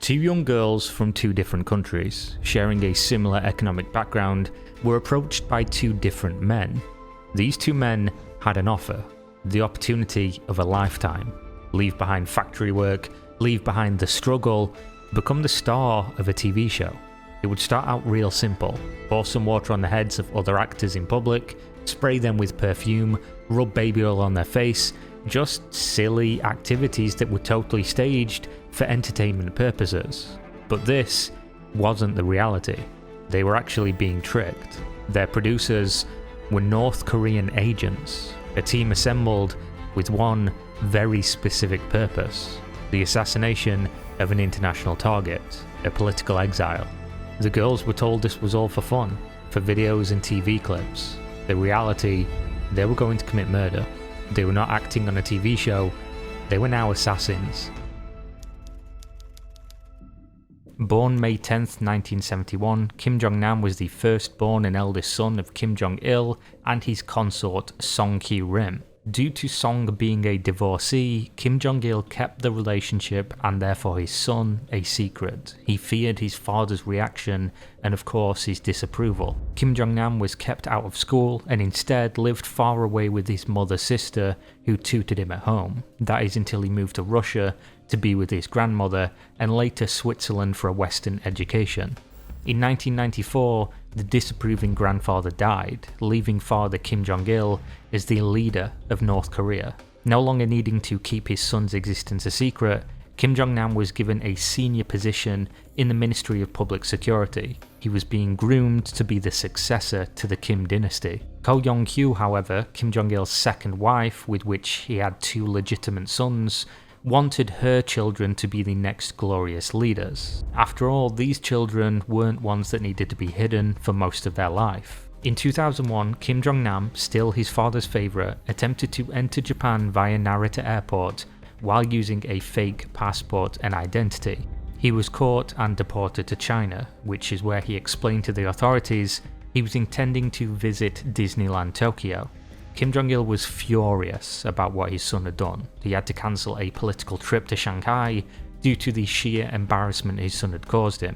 Two young girls from two different countries, sharing a similar economic background, were approached by two different men. These two men had an offer, the opportunity of a lifetime. Leave behind factory work, leave behind the struggle, become the star of a TV show. It would start out real simple: pour some water on the heads of other actors in public, spray them with perfume, rub baby oil on their face, just silly activities that were totally staged for entertainment purposes. But this wasn't the reality. They were actually being tricked. Their producers were North Korean agents, a team assembled with one very specific purpose: the assassination of an international target, a political exile. The girls were told this was all for fun, for videos and TV clips. The reality, they were going to commit murder. They were not acting on a TV show, they were now assassins. Born May 10th, 1971, Kim Jong-nam was the firstborn and eldest son of Kim Jong-il and his consort Song Kyi-rim. Due to Song being a divorcee, Kim Jong-il kept the relationship and therefore his son a secret. He feared his father's reaction and of course his disapproval. Kim Jong-nam was kept out of school and instead lived far away with his mother's sister, who tutored him at home. That is until he moved to Russia to be with his grandmother and later Switzerland for a Western education. In 1994, the disapproving grandfather died, leaving father Kim Jong-il as the leader of North Korea. No longer needing to keep his son's existence a secret, Kim Jong-nam was given a senior position in the Ministry of Public Security. He was being groomed to be the successor to the Kim dynasty. Ko Yong-kyu, however, Kim Jong-il's second wife, with which he had two legitimate sons, wanted her children to be the next glorious leaders. After all, these children weren't ones that needed to be hidden for most of their life. In 2001, Kim Jong-nam, still his father's favourite, attempted to enter Japan via Narita Airport while using a fake passport and identity. He was caught and deported to China, which is where he explained to the authorities he was intending to visit Disneyland Tokyo. Kim Jong-il was furious about what his son had done. He had to cancel a political trip to Shanghai due to the sheer embarrassment his son had caused him.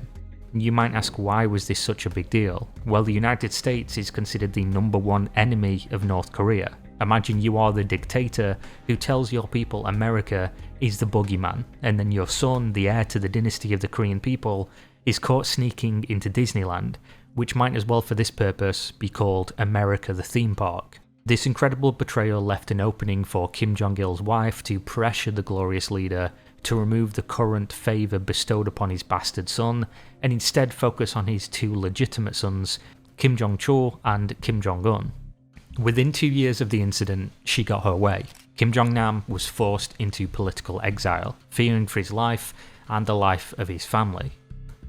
You might ask, why was this such a big deal? Well, the United States is considered the #1 enemy of North Korea. Imagine you are the dictator who tells your people America is the boogeyman, and then your son, the heir to the dynasty of the Korean people, is caught sneaking into Disneyland, which might as well for this purpose be called America the theme park. This incredible betrayal left an opening for Kim Jong-il's wife to pressure the glorious leader to remove the current favour bestowed upon his bastard son and instead focus on his two legitimate sons, Kim Jong-chul and Kim Jong-un. Within 2 years of the incident, she got her way. Kim Jong-nam was forced into political exile, fearing for his life and the life of his family.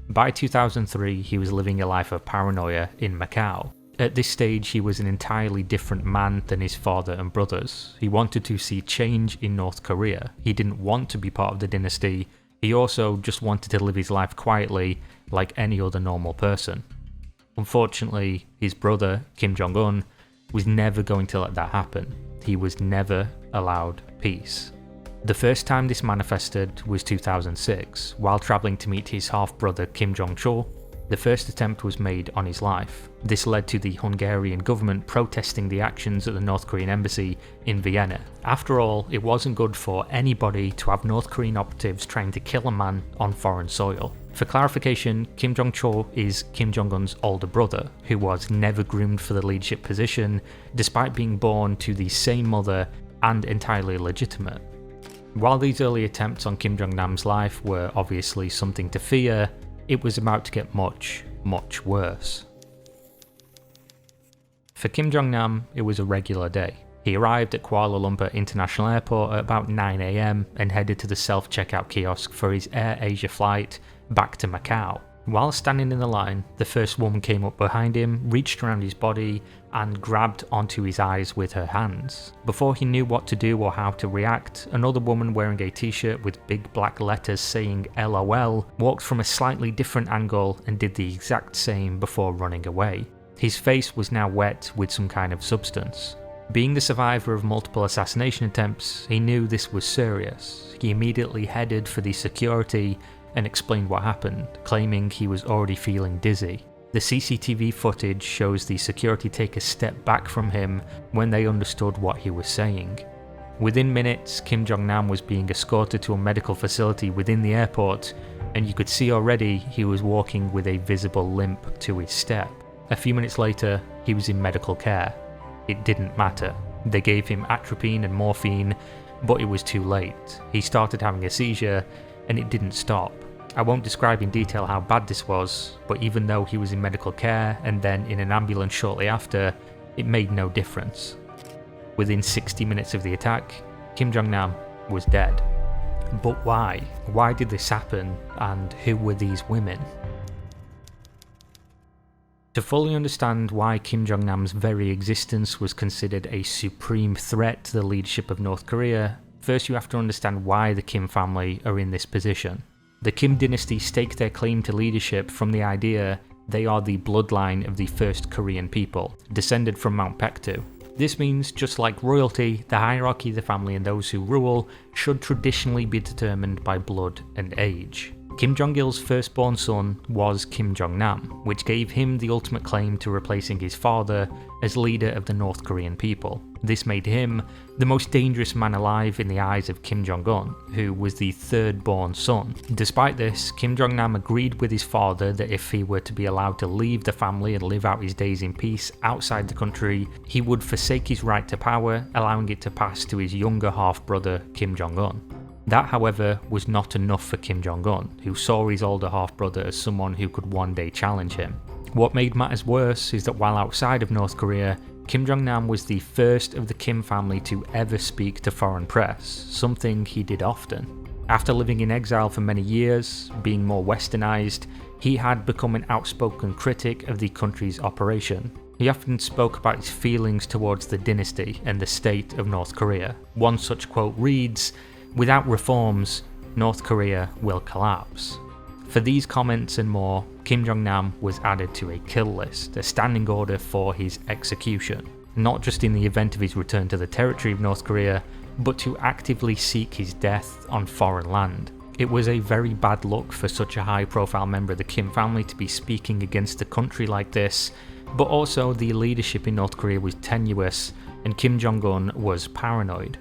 By 2003, he was living a life of paranoia in Macau. At this stage, he was an entirely different man than his father and brothers. He wanted to see change in North Korea. He didn't want to be part of the dynasty. He also just wanted to live his life quietly like any other normal person. Unfortunately, his brother, Kim Jong-un, was never going to let that happen. He was never allowed peace. The first time this manifested was 2006, while travelling to meet his half-brother Kim Jong-chul. The first attempt was made on his life. This led to the Hungarian government protesting the actions at the North Korean embassy in Vienna. After all, it wasn't good for anybody to have North Korean operatives trying to kill a man on foreign soil. For clarification, Kim Jong-chul is Kim Jong-un's older brother, who was never groomed for the leadership position, despite being born to the same mother and entirely legitimate. While these early attempts on Kim Jong-nam's life were obviously something to fear, it was about to get much, much worse. For Kim Jong-nam, it was a regular day. He arrived at Kuala Lumpur International Airport at about 9 AM and headed to the self-checkout kiosk for his Air Asia flight back to Macau. While standing in the line, the first woman came up behind him, reached around his body, and grabbed onto his eyes with her hands. Before he knew what to do or how to react, another woman wearing a t-shirt with big black letters saying LOL walked from a slightly different angle and did the exact same before running away. His face was now wet with some kind of substance. Being the survivor of multiple assassination attempts, he knew this was serious. He immediately headed for the security and explained what happened, claiming he was already feeling dizzy. The CCTV footage shows the security take a step back from him when they understood what he was saying. Within minutes, Kim Jong-nam was being escorted to a medical facility within the airport, and you could see already he was walking with a visible limp to his step. A few minutes later, he was in medical care. It didn't matter. They gave him atropine and morphine, but it was too late. He started having a seizure, and it didn't stop. I won't describe in detail how bad this was, but even though he was in medical care and then in an ambulance shortly after, it made no difference. Within 60 minutes of the attack, Kim Jong-nam was dead. But why? Why did this happen, and who were these women? To fully understand why Kim Jong-nam's very existence was considered a supreme threat to the leadership of North Korea, first you have to understand why the Kim family are in this position. The Kim dynasty staked their claim to leadership from the idea they are the bloodline of the first Korean people, descended from Mount Paektu. This means, just like royalty, the hierarchy of the family and those who rule should traditionally be determined by blood and age. Kim Jong-il's firstborn son was Kim Jong-nam, which gave him the ultimate claim to replacing his father as leader of the North Korean people. This made him the most dangerous man alive in the eyes of Kim Jong-un, who was the third-born son. Despite this, Kim Jong-nam agreed with his father that if he were to be allowed to leave the family and live out his days in peace outside the country, he would forsake his right to power, allowing it to pass to his younger half-brother Kim Jong-un. That, however, was not enough for Kim Jong-un, who saw his older half-brother as someone who could one day challenge him. What made matters worse is that while outside of North Korea, Kim Jong-nam was the first of the Kim family to ever speak to foreign press, something he did often. After living in exile for many years, being more westernized, he had become an outspoken critic of the country's operation. He often spoke about his feelings towards the dynasty and the state of North Korea. One such quote reads, "Without reforms, North Korea will collapse." For these comments and more, Kim Jong-nam was added to a kill list, a standing order for his execution, not just in the event of his return to the territory of North Korea, but to actively seek his death on foreign land. It was a very bad look for such a high-profile member of the Kim family to be speaking against the country like this, but also the leadership in North Korea was tenuous and Kim Jong-un was paranoid.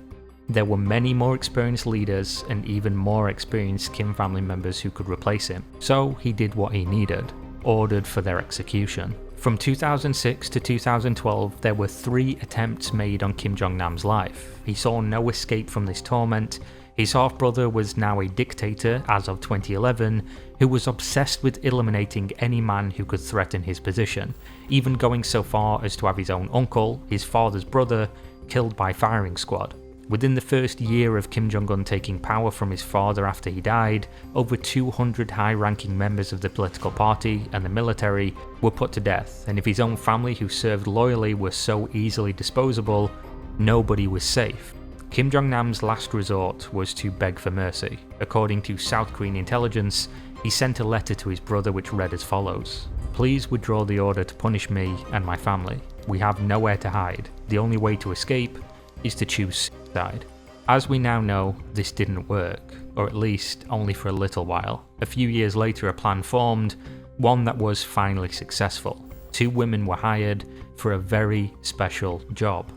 There were many more experienced leaders and even more experienced Kim family members who could replace him, so he did what he needed, ordered for their execution. From 2006 to 2012, there were 3 attempts made on Kim Jong-nam's life. He saw no escape from this torment. His half-brother was now a dictator as of 2011, who was obsessed with eliminating any man who could threaten his position, even going so far as to have his own uncle, his father's brother, killed by firing squad. Within the first year of Kim Jong-un taking power from his father after he died, over 200 high-ranking members of the political party and the military were put to death, and if his own family who served loyally were so easily disposable, nobody was safe. Kim Jong-nam's last resort was to beg for mercy. According to South Korean intelligence, he sent a letter to his brother which read as follows: "Please withdraw the order to punish me and my family. We have nowhere to hide. The only way to escape is to choose suicide." As we now know, this didn't work, or at least only for a little while. A few years later a plan formed, one that was finally successful. 2 women were hired for a very special job.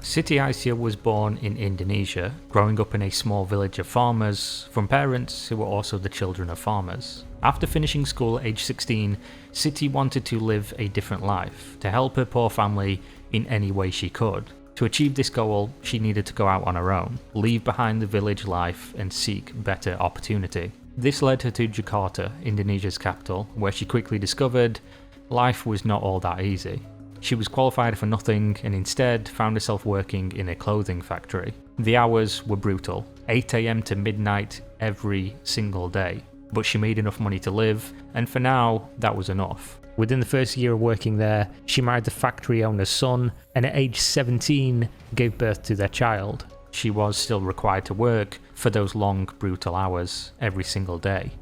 Siti Aisyah was born in Indonesia, growing up in a small village of farmers, from parents who were also the children of farmers. After finishing school at age 16, Siti wanted to live a different life, to help her poor family in any way she could. To achieve this goal, she needed to go out on her own, leave behind the village life and seek better opportunity. This led her to Jakarta, Indonesia's capital, where she quickly discovered life was not all that easy. She was qualified for nothing and instead found herself working in a clothing factory. The hours were brutal, 8 AM to midnight every single day, but she made enough money to live, and for now, that was enough. Within the first year of working there, she married the factory owner's son, and at age 17, gave birth to their child. She was still required to work for those long, brutal hours every single day.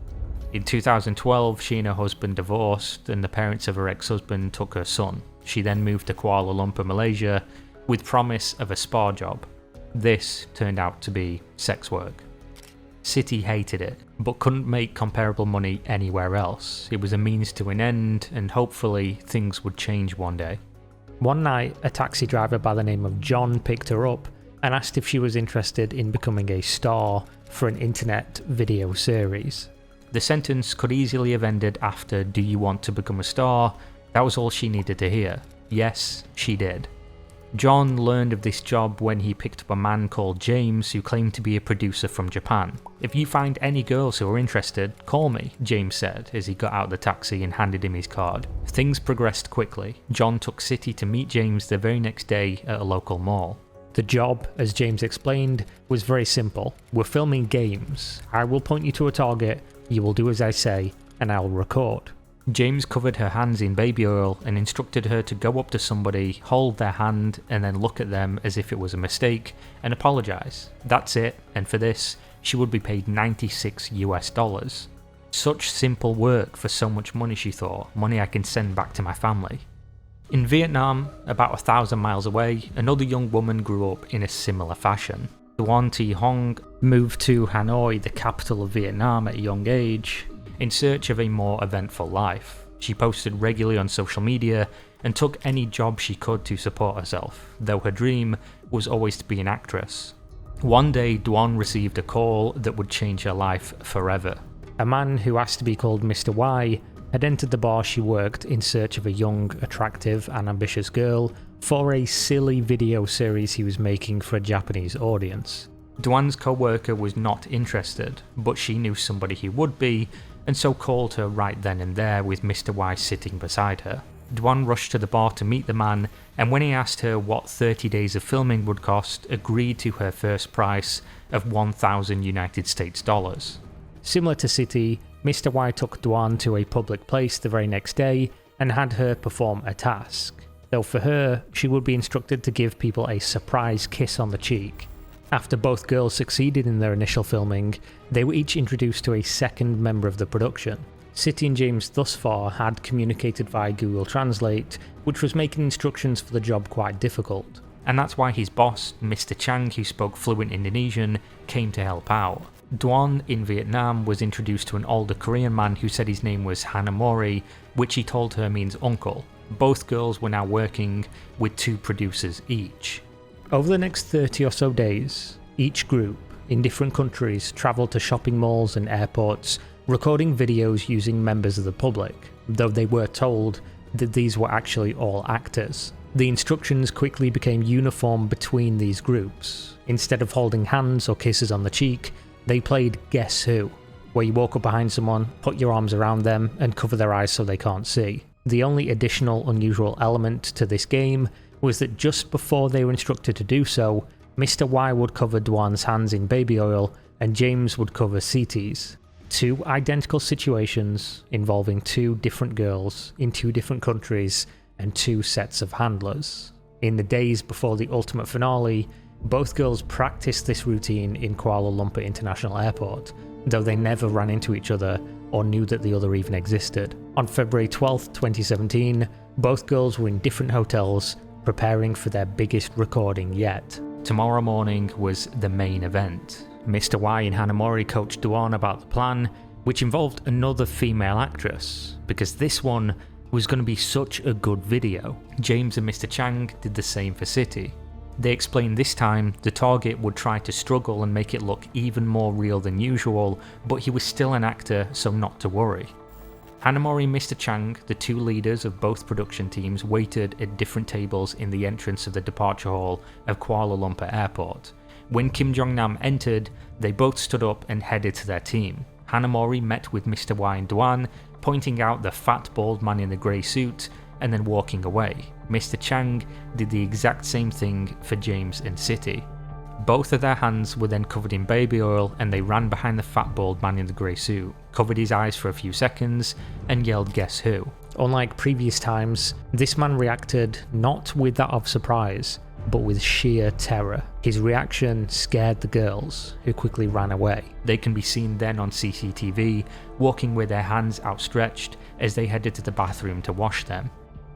In 2012, she and her husband divorced, and the parents of her ex-husband took her son. She then moved to Kuala Lumpur, Malaysia, with promise of a spa job. This turned out to be sex work. City hated it, but couldn't make comparable money anywhere else. It was a means to an end, and hopefully things would change one day. One night, a taxi driver by the name of John picked her up and asked if she was interested in becoming a star for an internet video series. The sentence could easily have ended after "Do you want to become a star?" That was all she needed to hear. Yes, she did. John learned of this job when he picked up a man called James who claimed to be a producer from Japan. "If you find any girls who are interested, call me," James said as he got out of the taxi and handed him his card. Things progressed quickly. John took City to meet James the very next day at a local mall. The job, as James explained, was very simple. "We're filming games. I will point you to a target, you will do as I say, and I'll record." James covered her hands in baby oil and instructed her to go up to somebody, hold their hand, and then look at them as if it was a mistake and apologise. That's it, and for this, she would be paid $96. Such simple work for so much money, she thought, money I can send back to my family. In Vietnam, about 1,000 miles away, another young woman grew up in a similar fashion. Duan Thi Hong moved to Hanoi, the capital of Vietnam, at a young age, in search of a more eventful life. She posted regularly on social media and took any job she could to support herself, though her dream was always to be an actress. One day, Duan received a call that would change her life forever. A man who asked to be called Mr. Y had entered the bar she worked in search of a young, attractive and ambitious girl for a silly video series he was making for a Japanese audience. Duan's co-worker was not interested, but she knew somebody who would be, and so called her right then and there with Mr. Y sitting beside her. Duan rushed to the bar to meet the man, and when he asked her what 30 days of filming would cost, agreed to her first price of 1,000 United States dollars. Similar to City, Mr. Y took Duan to a public place the very next day and had her perform a task, though for her, she would be instructed to give people a surprise kiss on the cheek. After both girls succeeded in their initial filming, they were each introduced to a second member of the production. City and James thus far had communicated via Google Translate, which was making instructions for the job quite difficult. And that's why his boss, Mr. Chang, who spoke fluent Indonesian, came to help out. Duan in Vietnam was introduced to an older Korean man who said his name was Hanamori, which he told her means uncle. Both girls were now working with 2 producers each. Over the next 30 or so days, each group in different countries travelled to shopping malls and airports, recording videos using members of the public, though they were told that these were actually all actors. The instructions quickly became uniform between these groups. Instead of holding hands or kisses on the cheek, they played Guess Who, where you walk up behind someone, put your arms around them, and cover their eyes so they can't see. The only additional unusual element to this game was that just before they were instructed to do so, Mr. Y would cover Duan's hands in baby oil and James would cover City's. 2 identical situations involving 2 different girls in 2 different countries and 2 sets of handlers. In the days before the ultimate finale, both girls practiced this routine in Kuala Lumpur International Airport, though they never ran into each other or knew that the other even existed. On February 12, 2017, both girls were in different hotels preparing for their biggest recording yet. Tomorrow morning was the main event. Mr. Y and Hanamori coached Duan about the plan, which involved another female actress, because this one was going to be such a good video. James and Mr. Chang did the same for City. They explained this time the target would try to struggle and make it look even more real than usual, but he was still an actor, so not to worry. Hanamori and Mr. Chang, the 2 leaders of both production teams, waited at different tables in the entrance of the departure hall of Kuala Lumpur Airport. When Kim Jong-nam entered, they both stood up and headed to their team. Hanamori met with Mr. Y and Duan, pointing out the fat bald man in the grey suit, and then walking away. Mr. Chang did the exact same thing for James and City. Both of their hands were then covered in baby oil and they ran behind the fat bald man in the grey suit, covered his eyes for a few seconds, and yelled Guess Who. Unlike previous times, this man reacted not with that of surprise, but with sheer terror. His reaction scared the girls, who quickly ran away. They can be seen then on CCTV, walking with their hands outstretched as they headed to the bathroom to wash them.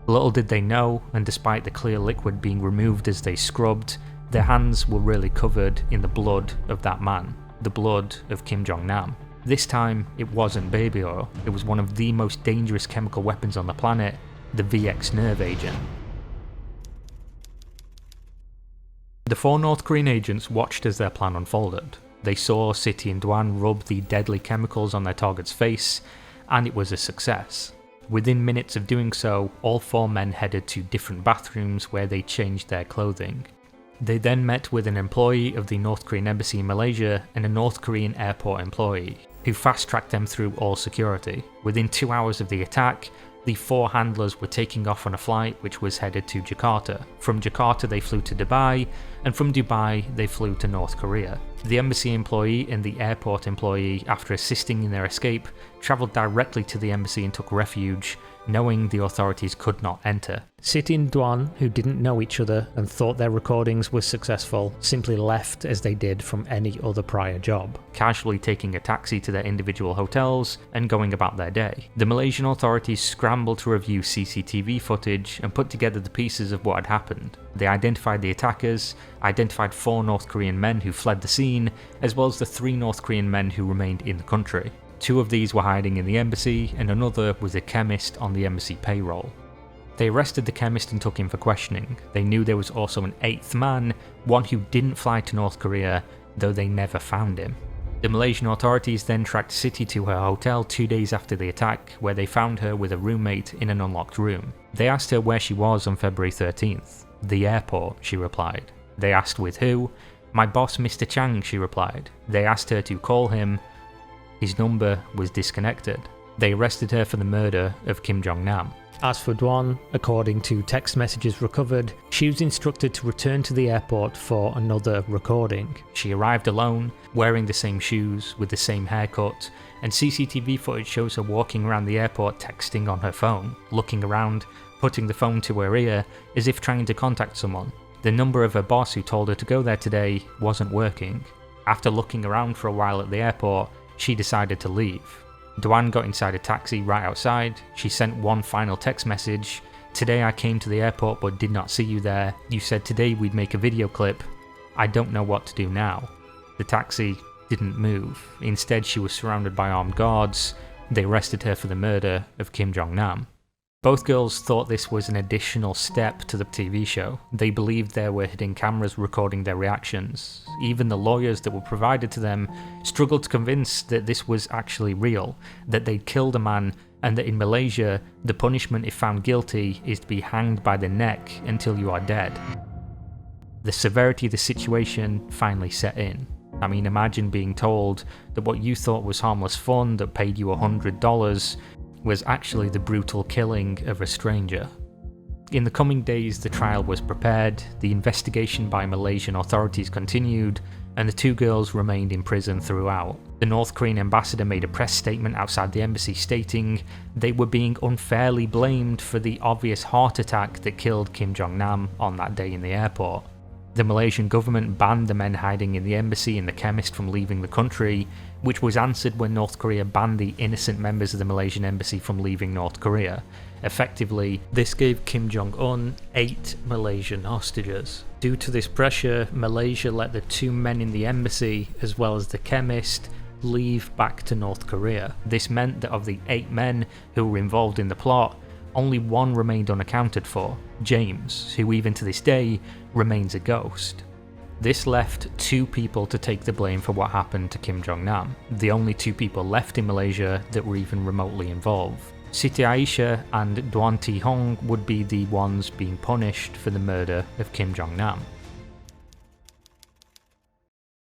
Little did they know, and despite the clear liquid being removed as they scrubbed, their hands were really covered in the blood of that man. the blood of Kim Jong-nam. This time, it wasn't baby oil, it was one of the most dangerous chemical weapons on the planet, the VX nerve agent. The 4 North Korean agents watched as their plan unfolded. They saw Siti and Dwan rub the deadly chemicals on their target's face, and it was a success. Within minutes of doing so, all 4 men headed to different bathrooms where they changed their clothing. They then met with an employee of the North Korean embassy in Malaysia and a North Korean airport employee, who fast-tracked them through all security. Within 2 hours of the attack, the 4 handlers were taking off on a flight which was headed to Jakarta. From Jakarta they flew to Dubai, and from Dubai they flew to North Korea. The embassy employee and the airport employee, after assisting in their escape, travelled directly to the embassy and took refuge, knowing the authorities could not enter. Siti and Dwan, who didn't know each other and thought their recordings were successful, simply left as they did from any other prior job, casually taking a taxi to their individual hotels and going about their day. The Malaysian authorities scrambled to review CCTV footage and put together the pieces of what had happened. They identified the attackers, identified 4 North Korean men who fled the scene, as well as the 3 North Korean men who remained in the country. 2 of these were hiding in the embassy, and another was a chemist on the embassy payroll. They arrested the chemist and took him for questioning. They knew there was also an 8th man, one who didn't fly to North Korea, though they never found him. The Malaysian authorities then tracked Siti to her hotel 2 days after the attack, where they found her with a roommate in an unlocked room. They asked her where she was on February 13th. "The airport," she replied. They asked with who. "My boss, Mr. Chang," she replied. They asked her to call him. His number was disconnected. They arrested her for the murder of Kim Jong-nam. As for Dwan, according to text messages recovered, she was instructed to return to the airport for another recording. She arrived alone, wearing the same shoes, with the same haircut, and CCTV footage shows her walking around the airport texting on her phone, looking around, putting the phone to her ear, as if trying to contact someone. The number of her boss who told her to go there today wasn't working. After looking around for a while at the airport, she decided to leave. Dwan got inside a taxi right outside. She sent one final text message. "Today I came to the airport but did not see you there. You said today we'd make a video clip. I don't know what to do now." The taxi didn't move. Instead, she was surrounded by armed guards. They arrested her for the murder of Kim Jong-nam. Both girls thought this was an additional step to the TV show. They believed there were hidden cameras recording their reactions. Even the lawyers that were provided to them struggled to convince that this was actually real, that they'd killed a man, and that in Malaysia, the punishment if found guilty is to be hanged by the neck until you are dead. The severity of the situation finally set in. I mean, imagine being told that what you thought was harmless fun that paid you $100 was actually the brutal killing of a stranger. In the coming days, the trial was prepared, the investigation by Malaysian authorities continued, and the 2 girls remained in prison throughout. The North Korean ambassador made a press statement outside the embassy stating they were being unfairly blamed for the obvious heart attack that killed Kim Jong-nam on that day in the airport. The Malaysian government banned the men hiding in the embassy and the chemist from leaving the country, which was answered when North Korea banned the innocent members of the Malaysian embassy from leaving North Korea. Effectively, this gave Kim Jong-un 8 Malaysian hostages. Due to this pressure, Malaysia let the 2 men in the embassy, as well as the chemist, leave back to North Korea. This meant that of the 8 men who were involved in the plot, only 1 remained unaccounted for, James, who even to this day remains a ghost. This left 2 people to take the blame for what happened to Kim Jong-nam, the only 2 people left in Malaysia that were even remotely involved. Siti Aisha and Dwan Thi Hong would be the ones being punished for the murder of Kim Jong-nam.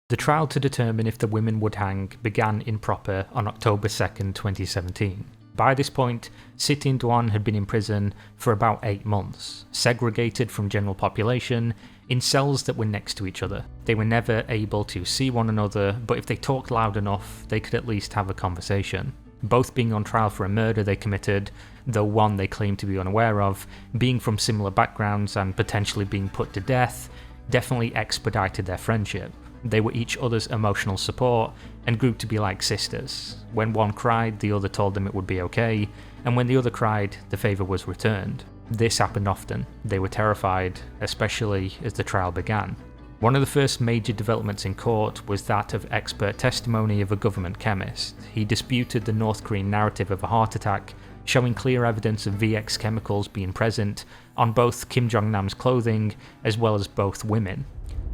The trial to determine if the women would hang began in proper on October 2nd, 2017. By this point, Siti and Dwan had been in prison for about 8 months, segregated from general population, in cells that were next to each other. They were never able to see one another, but if they talked loud enough, they could at least have a conversation. Both being on trial for a murder they committed, though one they claimed to be unaware of, being from similar backgrounds and potentially being put to death, definitely expedited their friendship. They were each other's emotional support and grew to be like sisters. When one cried, the other told them it would be okay, and when the other cried, the favour was returned. This happened often. They were terrified, especially as the trial began. One of the first major developments in court was that of expert testimony of a government chemist. He disputed the North Korean narrative of a heart attack, showing clear evidence of VX chemicals being present on both Kim Jong-nam's clothing as well as both women.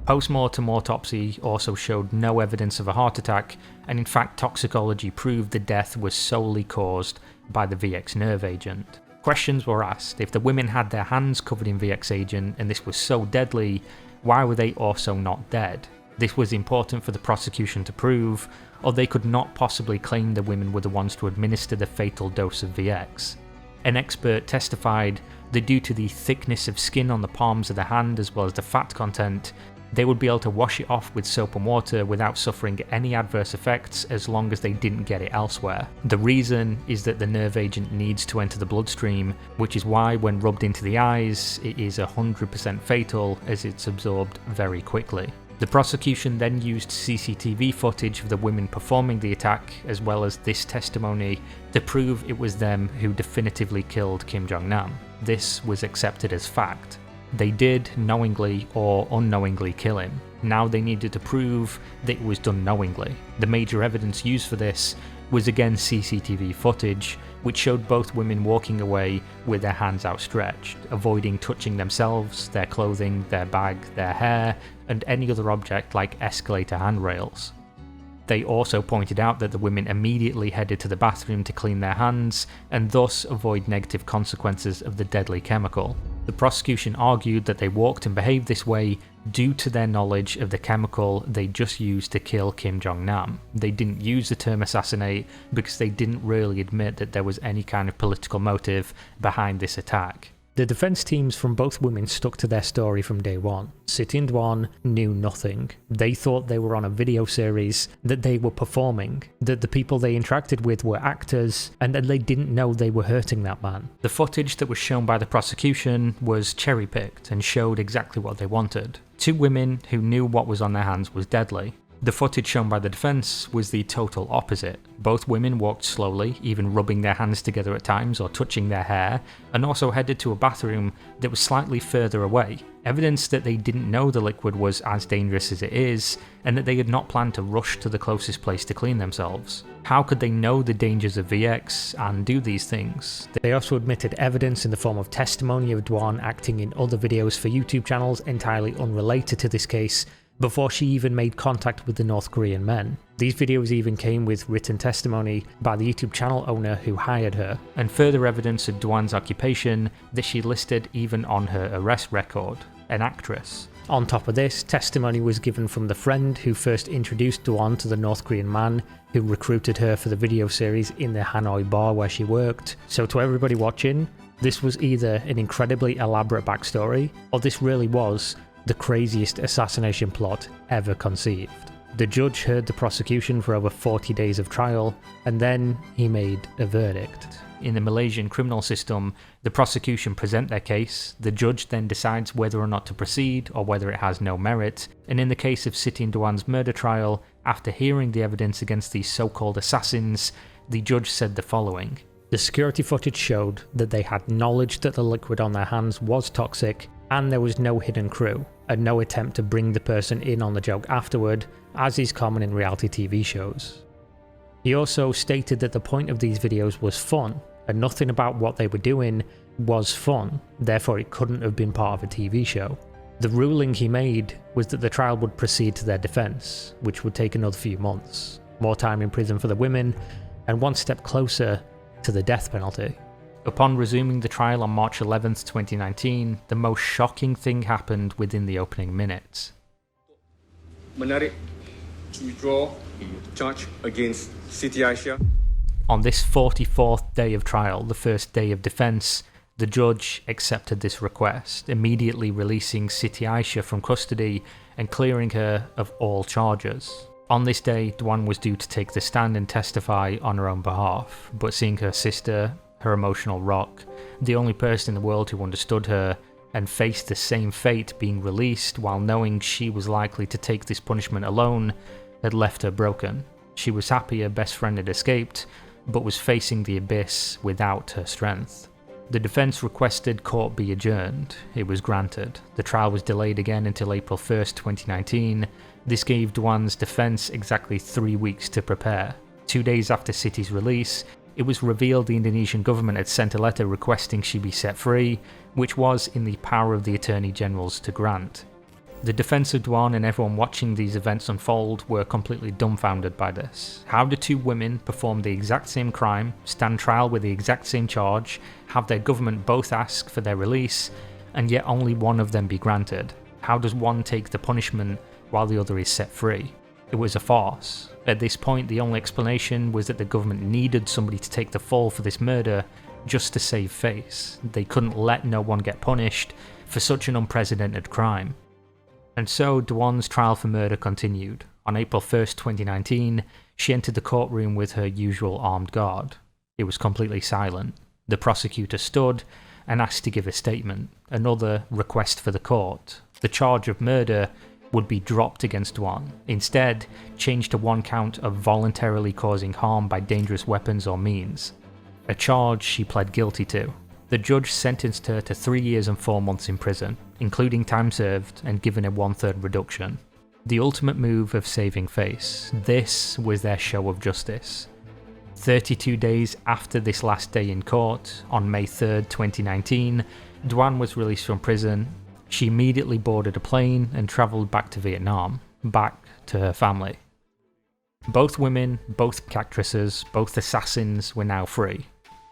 Post-mortem autopsy also showed no evidence of a heart attack, and in fact toxicology proved the death was solely caused by the VX nerve agent. Questions were asked: if the women had their hands covered in VX agent and this was so deadly, why were they also not dead? This was important for the prosecution to prove, or they could not possibly claim the women were the ones to administer the fatal dose of VX. An expert testified that due to the thickness of skin on the palms of the hand as well as the fat content, they would be able to wash it off with soap and water without suffering any adverse effects as long as they didn't get it elsewhere. The reason is that the nerve agent needs to enter the bloodstream, which is why when rubbed into the eyes, it is 100% fatal as it's absorbed very quickly. The prosecution then used CCTV footage of the women performing the attack, as well as this testimony, to prove it was them who definitively killed Kim Jong-nam. This was accepted as fact. They did knowingly or unknowingly kill him. Now they needed to prove that it was done knowingly. The major evidence used for this was again CCTV footage, which showed both women walking away with their hands outstretched, avoiding touching themselves, their clothing, their bag, their hair, and any other object like escalator handrails. They also pointed out that the women immediately headed to the bathroom to clean their hands and thus avoid negative consequences of the deadly chemical. The prosecution argued that they walked and behaved this way due to their knowledge of the chemical they just used to kill Kim Jong-nam. They didn't use the term assassinate because they didn't really admit that there was any kind of political motive behind this attack. The defense teams from both women stuck to their story from day one. Siti and Dwan knew nothing. They thought they were on a video series, that they were performing, that the people they interacted with were actors, and that they didn't know they were hurting that man. The footage that was shown by the prosecution was cherry-picked and showed exactly what they wanted. Two women who knew what was on their hands was deadly. The footage shown by the defense was the total opposite. Both women walked slowly, even rubbing their hands together at times or touching their hair, and also headed to a bathroom that was slightly further away. Evidence that they didn't know the liquid was as dangerous as it is, and that they had not planned to rush to the closest place to clean themselves. How could they know the dangers of VX and do these things? They also admitted evidence in the form of testimony of Dwan acting in other videos for YouTube channels entirely unrelated to this case, before she even made contact with the North Korean men. These videos even came with written testimony by the YouTube channel owner who hired her, and further evidence of Dwan's occupation that she listed even on her arrest record, an actress. On top of this, testimony was given from the friend who first introduced Dwan to the North Korean man who recruited her for the video series in the Hanoi bar where she worked. So to everybody watching, this was either an incredibly elaborate backstory, or this really was the craziest assassination plot ever conceived. The judge heard the prosecution for over 40 days of trial, and then he made a verdict. In the Malaysian criminal system, the prosecution present their case, the judge then decides whether or not to proceed or whether it has no merit, and in the case of Siti and Dwan's murder trial, after hearing the evidence against these so-called assassins, the judge said the following: the security footage showed that they had knowledge that the liquid on their hands was toxic, and there was no hidden crew, and no attempt to bring the person in on the joke afterward, as is common in reality TV shows. He also stated that the point of these videos was fun, and nothing about what they were doing was fun, therefore it couldn't have been part of a TV show. The ruling he made was that the trial would proceed to their defense, which would take another few months, more time in prison for the women, and one step closer to the death penalty. Upon resuming the trial on March 11th, 2019, the most shocking thing happened within the opening minutes. Menarik to withdraw charge against Siti Aisyah. On this 44th day of trial, the first day of defence, the judge accepted this request, immediately releasing Siti Aisyah from custody and clearing her of all charges. On this day, Dwan was due to take the stand and testify on her own behalf, but seeing her sister, her emotional rock, the only person in the world who understood her, and faced the same fate being released while knowing she was likely to take this punishment alone, had left her broken. She was happy her best friend had escaped, but was facing the abyss without her strength. The defense requested court be adjourned. It was granted. The trial was delayed again until April 1st, 2019. This gave Duan's defense exactly 3 weeks to prepare. 2 days after Siti's release, it was revealed the Indonesian government had sent a letter requesting she be set free, which was in the power of the Attorney Generals to grant. The defense of Duan and everyone watching these events unfold were completely dumbfounded by this. How do two women perform the exact same crime, stand trial with the exact same charge, have their government both ask for their release, and yet only one of them be granted? How does one take the punishment while the other is set free? It was a farce. At this point, the only explanation was that the government needed somebody to take the fall for this murder just to save face. They couldn't let no one get punished for such an unprecedented crime. And so Duan's trial for murder continued. On April 1st, 2019, she entered the courtroom with her usual armed guard. It was completely silent. The prosecutor stood and asked to give a statement, another request for the court. The charge of murder would be dropped against Duan, instead changed to one count of voluntarily causing harm by dangerous weapons or means, a charge she pled guilty to. The judge sentenced her to 3 years and 4 months in prison, including time served, and given a 1/3 reduction. The ultimate move of saving face. This was their show of justice. 32 days after this last day in court, on May 3rd, 2019, Duan was released from prison. She immediately boarded a plane and travelled back to Vietnam, back to her family. Both women, both actresses, both assassins were now free.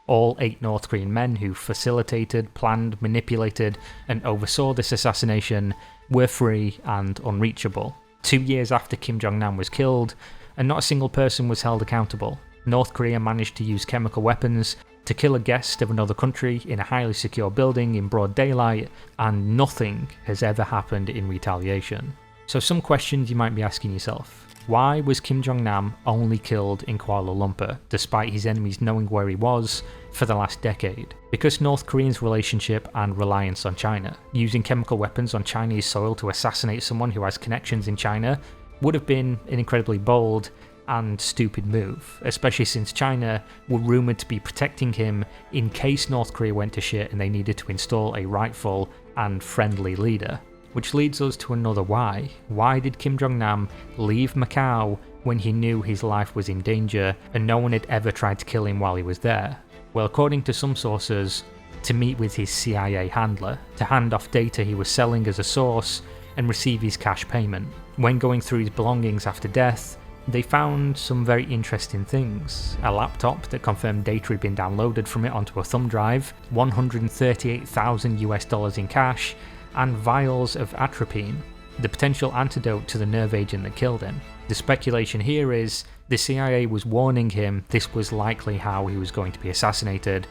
All 8 North Korean men who facilitated, planned, manipulated, and oversaw this assassination were free and unreachable. 2 years after Kim Jong-nam was killed, and not a single person was held accountable. North Korea managed to use chemical weapons to kill a guest of another country in a highly secure building in broad daylight, and nothing has ever happened in retaliation. So some questions you might be asking yourself. Why was Kim Jong-nam only killed in Kuala Lumpur, despite his enemies knowing where he was for the last decade? Because North Korea's relationship and reliance on China. Using chemical weapons on Chinese soil to assassinate someone who has connections in China would have been an incredibly bold and stupid move, especially since China were rumoured to be protecting him in case North Korea went to shit and they needed to install a rightful and friendly leader. Which leads us to another why. Why did Kim Jong-nam leave Macau when he knew his life was in danger and no one had ever tried to kill him while he was there? Well, according to some sources, to meet with his CIA handler, to hand off data he was selling as a source and receive his cash payment. When going through his belongings after death, they found some very interesting things. A laptop that confirmed data had been downloaded from it onto a thumb drive, $138,000 in cash, and vials of atropine, the potential antidote to the nerve agent that killed him. The speculation here is the CIA was warning him this was likely how he was going to be assassinated,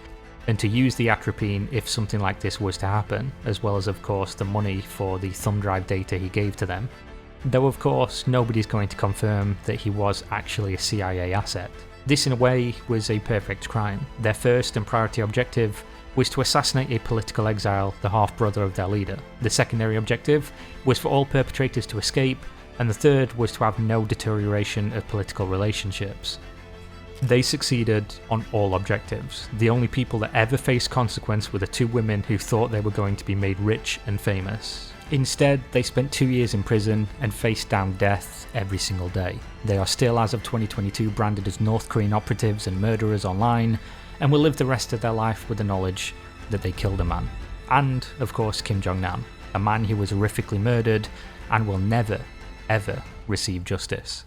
and to use the atropine if something like this was to happen, as well as of course the money for the thumb drive data he gave to them. Though of course nobody's going to confirm that he was actually a CIA asset. This in a way was a perfect crime. Their first and priority objective was to assassinate a political exile, the half-brother of their leader. The secondary objective was for all perpetrators to escape, and the third was to have no deterioration of political relationships. They succeeded on all objectives. The only people that ever faced consequence were the 2 women who thought they were going to be made rich and famous. Instead, they spent 2 years in prison and faced down death every single day. They are still, as of 2022, branded as North Korean operatives and murderers online, and will live the rest of their life with the knowledge that they killed a man. And, of course, Kim Jong-nam, a man who was horrifically murdered and will never, ever receive justice.